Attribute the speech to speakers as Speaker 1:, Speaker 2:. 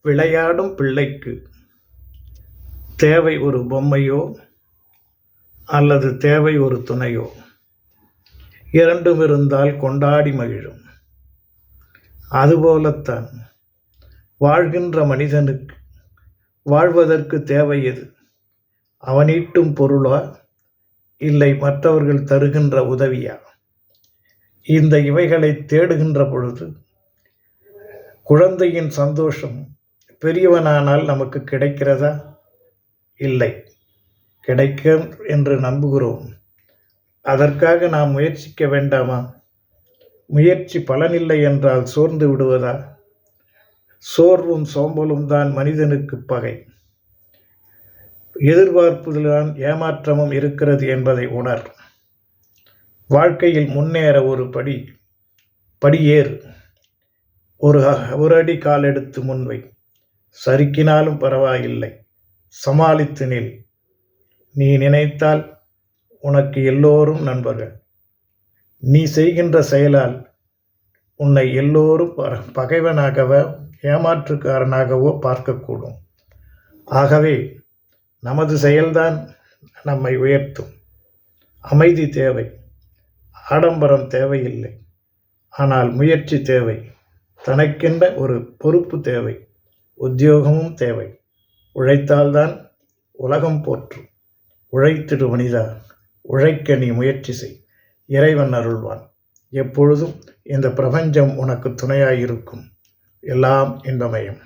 Speaker 1: விளையாடும் பிள்ளைக்கு தேவை ஒரு பொம்மையோ அல்லது தேவை ஒரு துணையோ, இரண்டும் இருந்தால் கொண்டாடி மகிழும். அதுபோலத்தான் வாழ்கின்ற மனிதனுக்கு வாழ்வதற்கு தேவை எது? அவனீட்டும் பொருளா, இல்லை மற்றவர்கள் தருகின்ற உதவியா? இந்த இவைகளை தேடுகின்ற பொழுது குழந்தையின் சந்தோஷம் பெரியவனானால் நமக்கு கிடைக்கிறதா? இல்லை, கிடைக்கும் என்று நம்புகிறோம். அதற்காக நாம் முயற்சிக்க வேண்டாமா? முயற்சி பலனில்லை என்றால் சோர்ந்து விடுவதா? சோர்வும் சோம்பலும் தான் மனிதனுக்கு பகை. எதிர்பார்ப்புதான் ஏமாற்றமும் இருக்கிறது என்பதை உணர். வாழ்க்கையில் முன்னேற ஒரு படியேறு. ஒரு அடி கால் எடுத்து முன்வை. சறுக்கினாலும் பரவாயில்லை, சமாளித்து நில். நீ நினைத்தால் உனக்கு எல்லோரும் நண்பர்கள். நீ செய்கின்ற செயலால் உன்னை எல்லோரும் பகைவனாகவோ ஏமாற்றுக்காரனாகவோ பார்க்கக்கூடும். ஆகவே நமது செயல்தான் நம்மை உயர்த்தும். அமைதி தேவை, ஆடம்பரம் தேவையில்லை. ஆனால் முயற்சி தேவை. தனக்கென்ற ஒரு பொறுப்பு தேவை, உத்தியோகமும் தேவை. உழைத்தால்தான் உலகம் போற்றும். உழைத்திடு மனிதா, உழைக்க நீ முயற்சி செய். இறைவன் அருள்வான். எப்பொழுதும் இந்த பிரபஞ்சம் உனக்கு துணையாயிருக்கும். எல்லாம் இன்பமயம்.